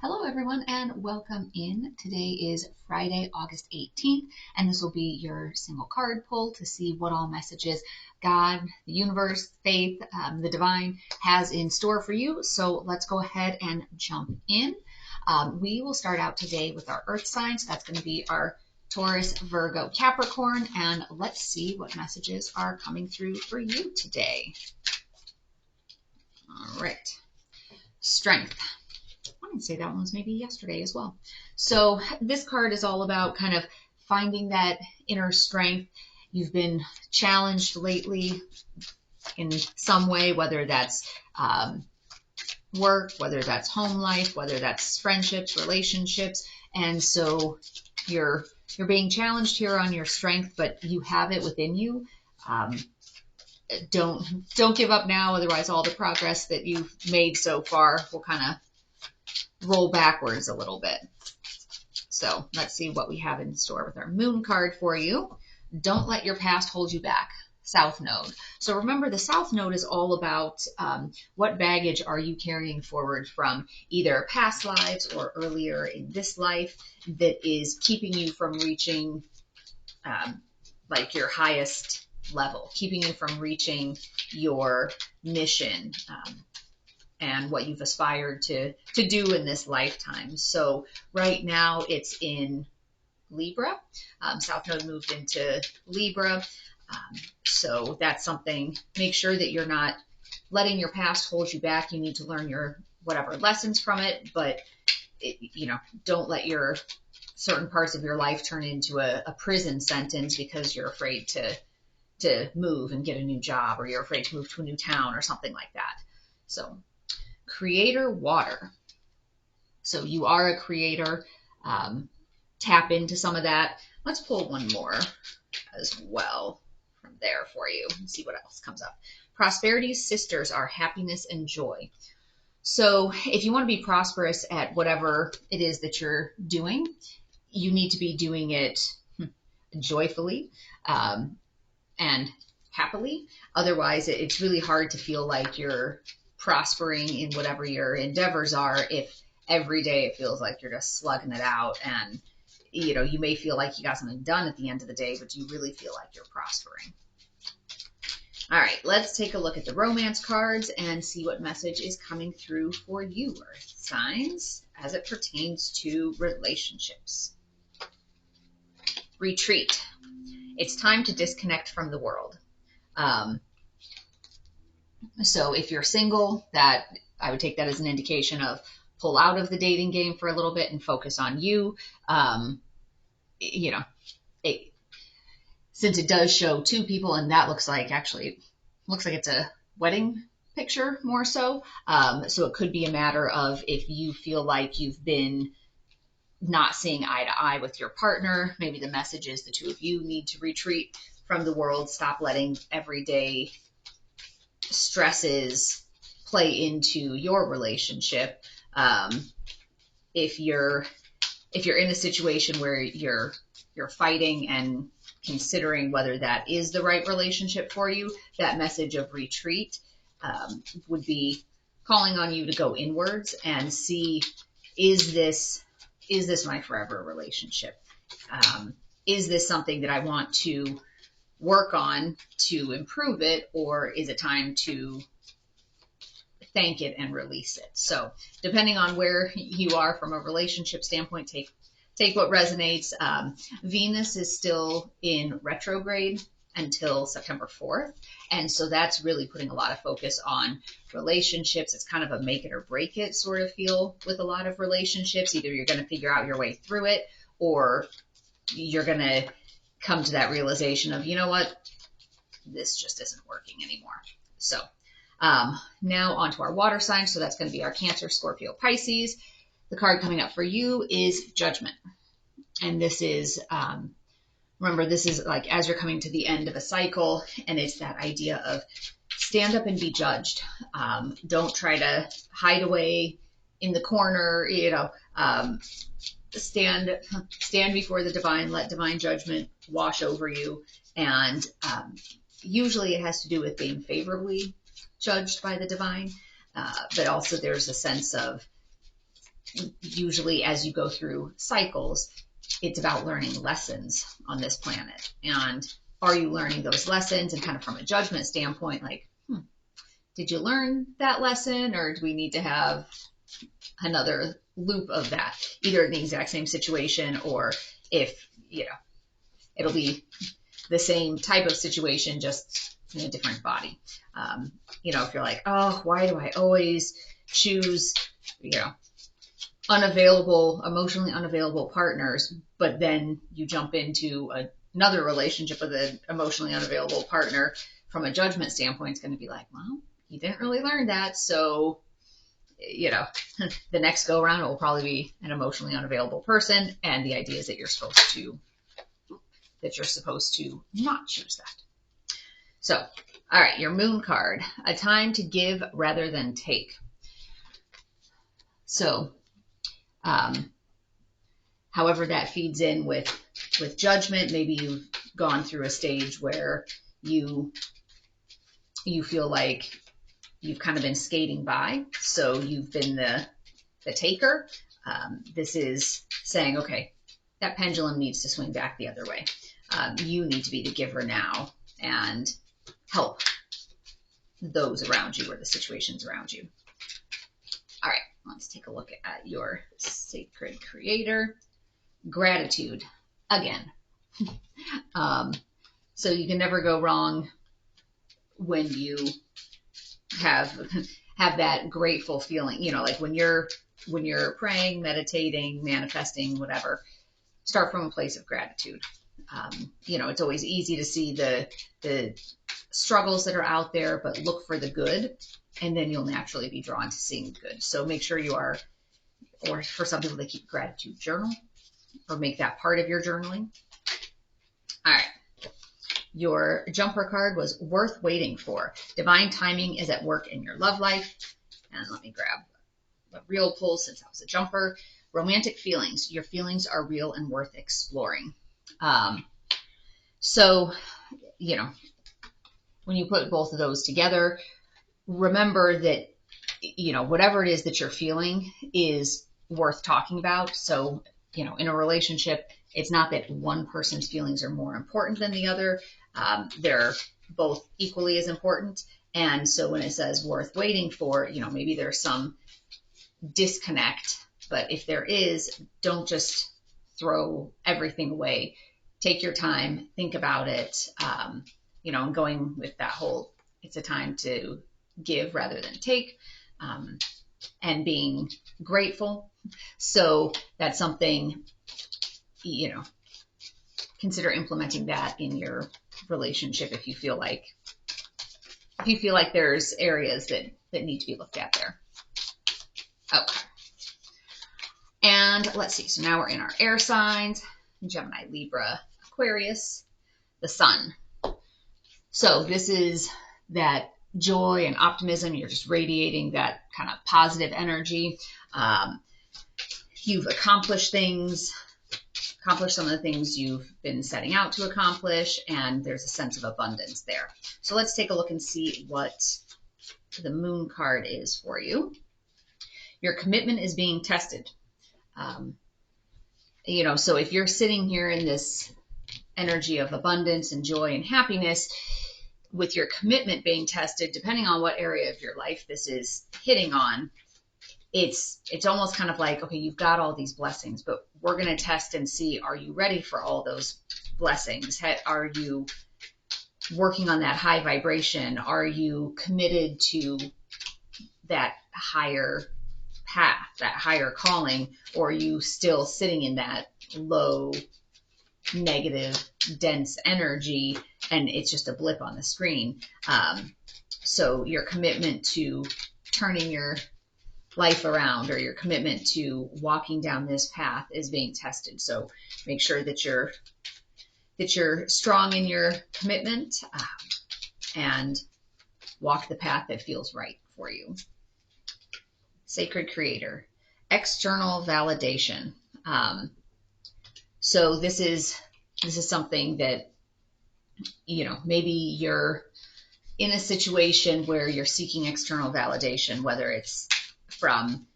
Hello, everyone, and welcome in. Today is Friday, August 18th, and this will be your single card pull to see what all messages God, the universe, faith, the divine has in store for you. So let's go ahead and jump in. We will start out today with our earth signs. That's going to be our Taurus, Virgo, Capricorn, and let's see what messages are coming through for you today. All right. Strength. I would say that one was maybe yesterday as well. So this card is all about kind of finding that inner strength. You've been challenged lately in some way, whether that's work, whether that's home life, whether that's friendships, relationships. And so you're being challenged here on your strength, but you have it within you. Don't give up now. Otherwise, all the progress that you've made so far will kind of roll backwards a little bit. So let's see what we have in store with our moon card for you. Don't let your past hold you back. South Node. So remember, the South Node is all about what baggage are you carrying forward from either past lives or earlier in this life that is keeping you from reaching like your highest level, keeping you from reaching your mission, and what you've aspired to do in this lifetime. So right now it's in Libra. South Node moved into Libra. So that's something, make sure that you're not letting your past hold you back. You need to learn your whatever lessons from it, but don't let your certain parts of your life turn into a prison sentence because you're afraid to move and get a new job, or you're afraid to move to a new town or something like that. So Creator, water. So you are a creator. Tap into some of that. Let's pull one more as well from there for you and see what else comes up. Prosperity's sisters are happiness and joy. So if you want to be prosperous at whatever it is that you're doing, you need to be doing it joyfully and happily. Otherwise, it's really hard to feel like you're prospering in whatever your endeavors are if every day it feels like you're just slugging it out, and you may feel like you got something done at the end of the day, but you really feel like you're prospering. All right, let's take a look at the romance cards and see what message is coming through for you, Earth signs, as it pertains to relationships. Retreat. It's time to disconnect from the world. So if you're single, that I would take that as an indication of pull out of the dating game for a little bit and focus on you. Since it does show two people, and that looks like it's a wedding picture more so. So it could be a matter of if you feel like you've been not seeing eye to eye with your partner, maybe the message is the two of you need to retreat from the world, stop letting everyday stresses play into your relationship. If you're in a situation where you're fighting and considering whether that is the right relationship for you, that message of retreat would be calling on you to go inwards and see, is this my forever relationship? Is this something that I want to work on to improve it, or is it time to thank it and release it? So depending on where you are from a relationship standpoint, take what resonates. Venus is still in retrograde until September 4th. And so that's really putting a lot of focus on relationships. It's kind of a make it or break it sort of feel with a lot of relationships. Either you're going to figure out your way through it, or you're going to come to that realization of, you know what, this just isn't working anymore. So now onto our water signs. So that's going to be our Cancer, Scorpio, Pisces. The card coming up for you is Judgment. And this is, remember, this is like as you're coming to the end of a cycle, and it's that idea of stand up and be judged. Don't try to hide away in the corner, stand before the divine, let divine judgment wash over you. And usually it has to do with being favorably judged by the divine, but also there's a sense of usually as you go through cycles, it's about learning lessons on this planet. And are you learning those lessons? And kind of from a judgment standpoint, like, did you learn that lesson, or do we need to have another loop of that, either in the exact same situation, or if, it'll be the same type of situation, just in a different body. If you're like, oh, why do I always choose, emotionally unavailable partners, but then you jump into another relationship with an emotionally unavailable partner, from a judgment standpoint, it's going to be like, well, you didn't really learn that. So, the next go around, it will probably be an emotionally unavailable person. And the idea is that you're supposed to not choose that. So, all right, your moon card, a time to give rather than take. So, however that feeds in with judgment, maybe you've gone through a stage where you feel like you've kind of been skating by, so you've been the taker. This is saying, okay, that pendulum needs to swing back the other way. You need to be the giver now and help those around you or the situations around you. All right, let's take a look at your sacred creator. Gratitude, again. So you can never go wrong when you have that grateful feeling, like when you're praying, meditating, manifesting, whatever, start from a place of gratitude. It's always easy to see the struggles that are out there, but look for the good, and then you'll naturally be drawn to seeing the good. So make sure you are, or for some people, they keep a gratitude journal or make that part of your journaling. All right. Your jumper card was worth waiting for. Divine timing is at work in your love life. And let me grab a real pull since that was a jumper. Romantic feelings. Your feelings are real and worth exploring. So, when you put both of those together, remember that, whatever it is that you're feeling is worth talking about. So, in a relationship, it's not that one person's feelings are more important than the other. They're both equally as important. And so when it says worth waiting for, maybe there's some disconnect, but if there is, don't just throw everything away. Take your time, think about it. And going with that whole, it's a time to give rather than take, and being grateful. So that's something, consider implementing that in your relationship if you feel like there's areas that need to be looked at there. Okay. And let's see. So now we're in our air signs: Gemini, Libra, Aquarius, the sun. So this is that joy and optimism. You're just radiating that kind of positive energy. You've accomplished some of the things you've been setting out to accomplish, and there's a sense of abundance there. So let's take a look and see what the moon card is for you. Your commitment is being tested. So if you're sitting here in this energy of abundance and joy and happiness, with your commitment being tested, depending on what area of your life this is hitting on, it's almost kind of like, okay, you've got all these blessings, but we're going to test and see, are you ready for all those blessings? Are you working on that high vibration? Are you committed to that higher path, that higher calling? Or are you still sitting in that low, negative, dense energy, and it's just a blip on the screen? So your commitment to turning your life around, or your commitment to walking down this path, is being tested. So make sure that you're strong in your commitment, and walk the path that feels right for you. Sacred creator, external validation. So this is something that, maybe you're in a situation where you're seeking external validation, whether it's from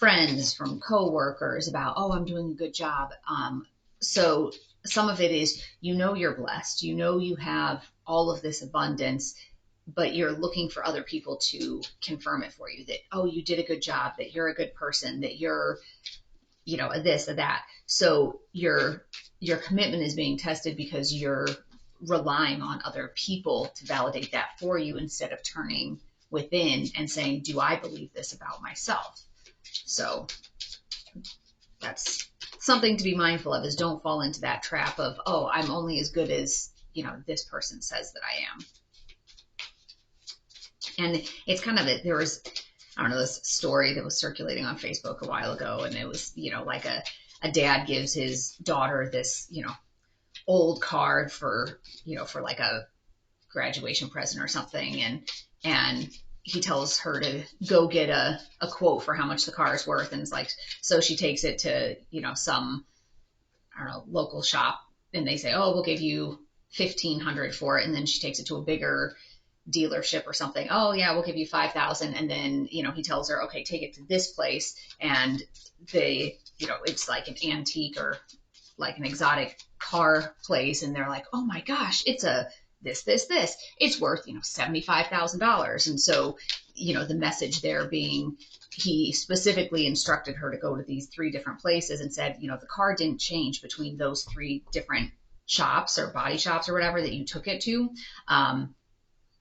friends, from coworkers about, oh, I'm doing a good job. So some of it is, you're blessed, you have all of this abundance, but you're looking for other people to confirm it for you that, oh, you did a good job, that you're a good person, that you're, a this or that. So your commitment is being tested because you're relying on other people to validate that for you instead of turning within and saying, do I believe this about myself? So that's something to be mindful of, is don't fall into that trap of, oh, I'm only as good as, this person says that I am. And it's kind of there was, I don't know, this story that was circulating on Facebook a while ago. And it was, like a dad gives his daughter this, old card for, for like a graduation present or something. And he tells her to go get a quote for how much the car is worth. And it's like, so she takes it to, some, I don't know, local shop, and they say, oh, we'll give you $1,500 for it. And then she takes it to a bigger dealership or something. Oh yeah, we'll give you $5,000. And then, he tells her, okay, take it to this place. And they, it's like an antique or like an exotic car place. And they're like, oh my gosh, it's a, this, it's worth, $75,000. And so, the message there being, he specifically instructed her to go to these 3 different places and said, the car didn't change between those 3 different shops or body shops or whatever that you took it to.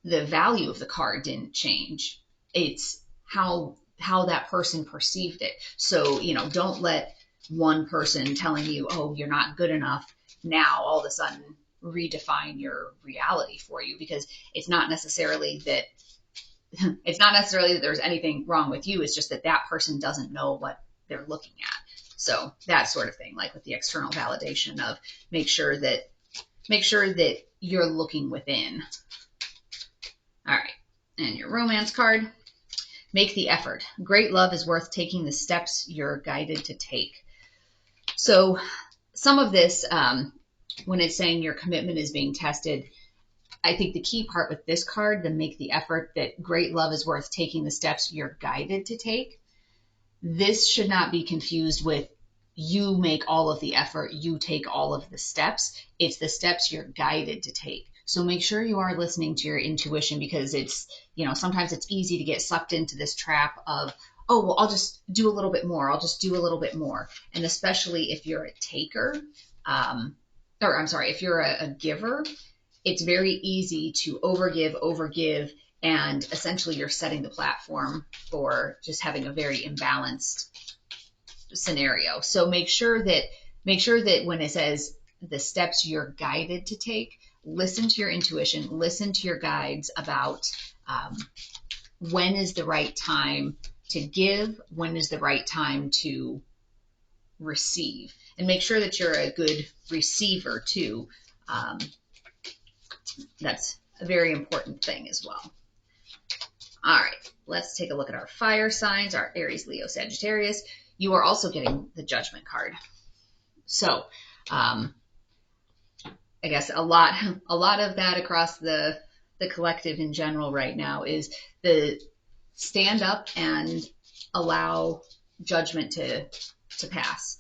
The value of the car didn't change. It's how that person perceived it. So, don't let one person telling you, oh, you're not good enough, now all of a sudden redefine your reality for you, because it's not necessarily that there's anything wrong with you. It's just that person doesn't know what they're looking at. So that sort of thing, like with the external validation of make sure that you're looking within. All right. And your romance card, make the effort. Great love is worth taking the steps you're guided to take. So some of this, when it's saying your commitment is being tested, I think the key part with this card, the make the effort, that great love is worth taking the steps you're guided to take. This should not be confused with you make all of the effort, you take all of the steps. It's the steps you're guided to take. So make sure you are listening to your intuition, because it's, sometimes it's easy to get sucked into this trap of, oh, well, I'll just do a little bit more. I'll just do a little bit more. And especially if you're a taker, if you're a giver, it's very easy to overgive, and essentially you're setting the platform for just having a very imbalanced scenario. So make sure that when it says the steps you're guided to take, listen to your intuition, listen to your guides about when is the right time to give, when is the right time to receive, and make sure that you're a good receiver too. That's a very important thing as well. All right, let's take a look at our fire signs, our Aries, Leo, Sagittarius. You are also getting the Judgment card. So I guess a lot of that across the collective in general right now is the stand up and allow judgment to pass.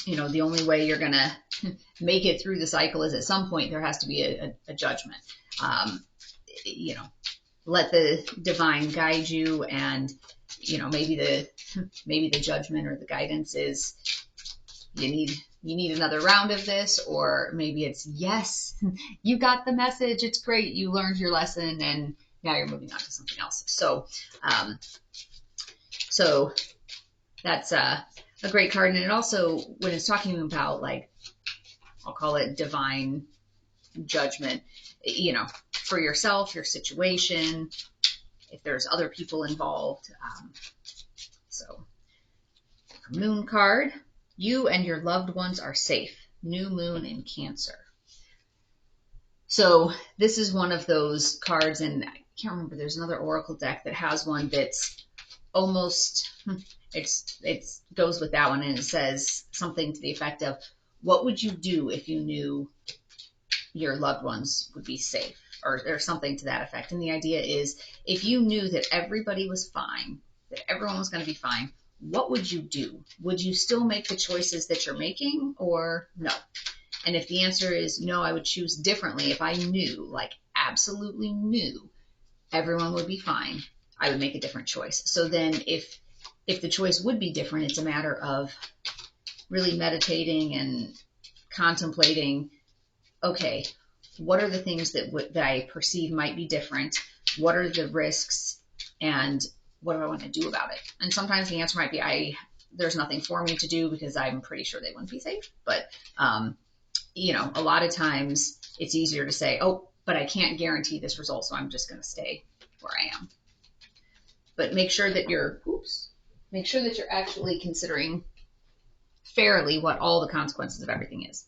The only way you're going to make it through the cycle is at some point there has to be a judgment. Let the divine guide you, and maybe the judgment or the guidance is you need another round of this, or maybe it's, yes, you got the message, it's great, you learned your lesson, and now you're moving on to something else. So that's a great card. And it also, when it's talking about, like, I'll call it divine judgment, for yourself, your situation, if there's other people involved. So moon card, you and your loved ones are safe. New moon in Cancer. So this is one of those cards, and I can't remember, there's another oracle deck that has one that's almost, it goes with that one, and it says something to the effect of, what would you do if you knew your loved ones would be safe, or something to that effect. And the idea is, if you knew that everybody was fine, that everyone was going to be fine, what would you do? Would you still make the choices that you're making or no? And if the answer is no, I would choose differently. If I knew, like absolutely knew, everyone would be fine, I would make a different choice. So then if the choice would be different, it's a matter of really meditating and contemplating, okay, what are the things that I perceive might be different? What are the risks? And what do I want to do about it? And sometimes the answer might be, there's nothing for me to do because I'm pretty sure they wouldn't be safe. But, you know, a lot of times it's easier to say, oh, but I can't guarantee this result, so I'm just going to stay where I am. But make sure that you're actually considering fairly what all the consequences of everything is.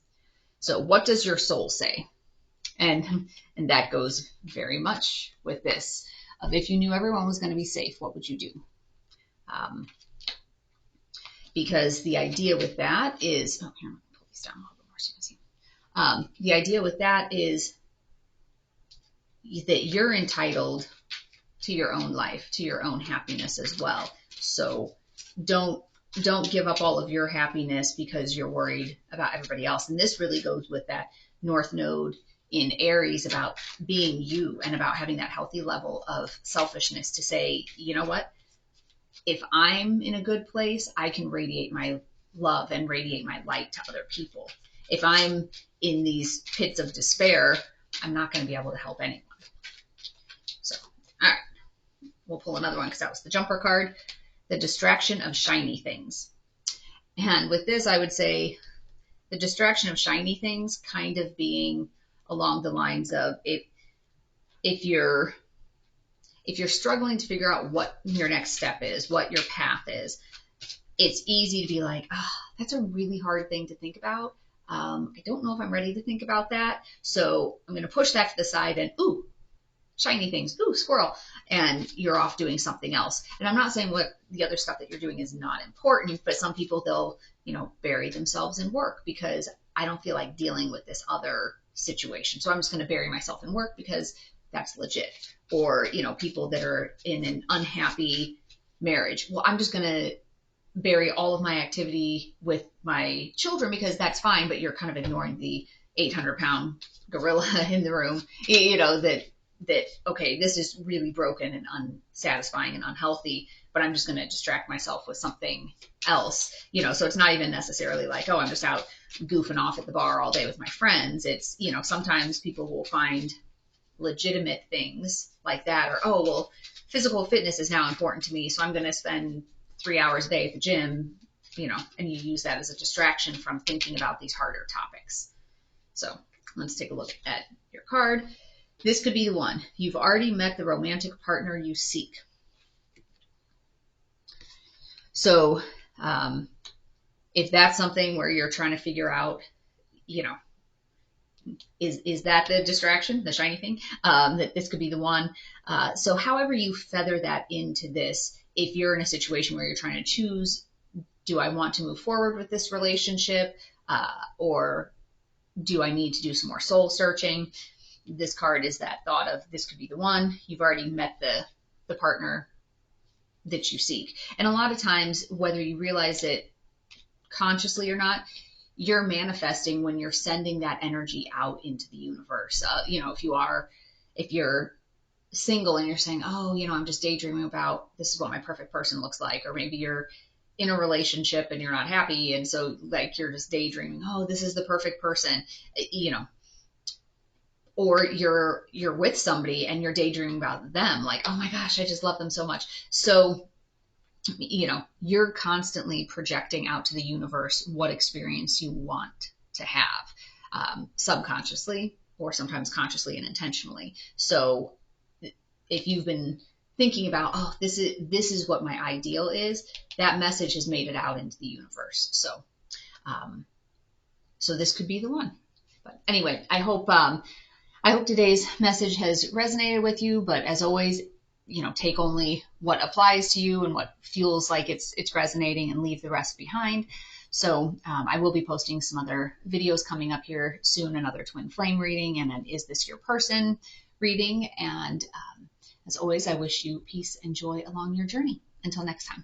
So what does your soul say? And that goes very much with this. If you knew everyone was going to be safe, what would you do? Because the idea with that is, oh, here, I'm going to pull these down a little bit more so you can see. The idea with that is that you're entitled to your own life, to your own happiness as well. So don't give up all of your happiness because you're worried about everybody else. And this really goes with that North Node in Aries about being you and about having that healthy level of selfishness to say, you know what, if I'm in a good place, I can radiate my love and radiate my light to other people. If I'm in these pits of despair, I'm not going to be able to help anyone. So, all right, we'll pull another one because that was the jumper card, the distraction of shiny things. And with this, I would say the distraction of shiny things kind of being along the lines of if you're struggling to figure out what your next step is, what your path is, it's easy to be like, oh, that's a really hard thing to think about. I don't know if I'm ready to think about that. So I'm going to push that to the side and, ooh, shiny things, ooh, squirrel. And you're off doing something else. And I'm not saying what the other stuff that you're doing is not important, but some people, they'll, bury themselves in work because I don't feel like dealing with this other situation. So I'm just going to bury myself in work because that's legit. Or, people that are in an unhappy marriage. Well, I'm just going to bury all of my activity with my children because that's fine, but you're kind of ignoring the 800-pound gorilla in the room, that, okay, this is really broken and unsatisfying and unhealthy, but I'm just going to distract myself with something else, so it's not even necessarily like, oh, I'm just out goofing off at the bar all day with my friends. It's, sometimes people will find legitimate things like that, or, oh, well, physical fitness is now important to me, so I'm going to spend 3 hours a day at the gym, and you use that as a distraction from thinking about these harder topics. So let's take a look at your card. This could be the one. You've already met the romantic partner you seek. So if that's something where you're trying to figure out, is that the distraction, the shiny thing, that this could be the one. So however you feather that into this, if you're in a situation where you're trying to choose, do I want to move forward with this relationship, or do I need to do some more soul searching? This card is that thought of this could be the one. You've already met the partner that you seek. And a lot of times, whether you realize it consciously or not, you're manifesting when you're sending that energy out into the universe. If you're single and you're saying, oh, I'm just daydreaming about this is what my perfect person looks like, or maybe you're in a relationship and you're not happy, and so like you're just daydreaming, oh, this is the perfect person, or you're with somebody and you're daydreaming about them, like, oh my gosh, I just love them so much. So, you're constantly projecting out to the universe what experience you want to have, subconsciously or sometimes consciously and intentionally. So if you've been thinking about, oh, this is what my ideal is, that message has made it out into the universe. So, so this could be the one. But anyway, I hope today's message has resonated with you, but as always, take only what applies to you and what feels like it's resonating, and leave the rest behind. So I will be posting some other videos coming up here soon, another twin flame reading and an Is This Your Person reading. And as always, I wish you peace and joy along your journey. Until next time.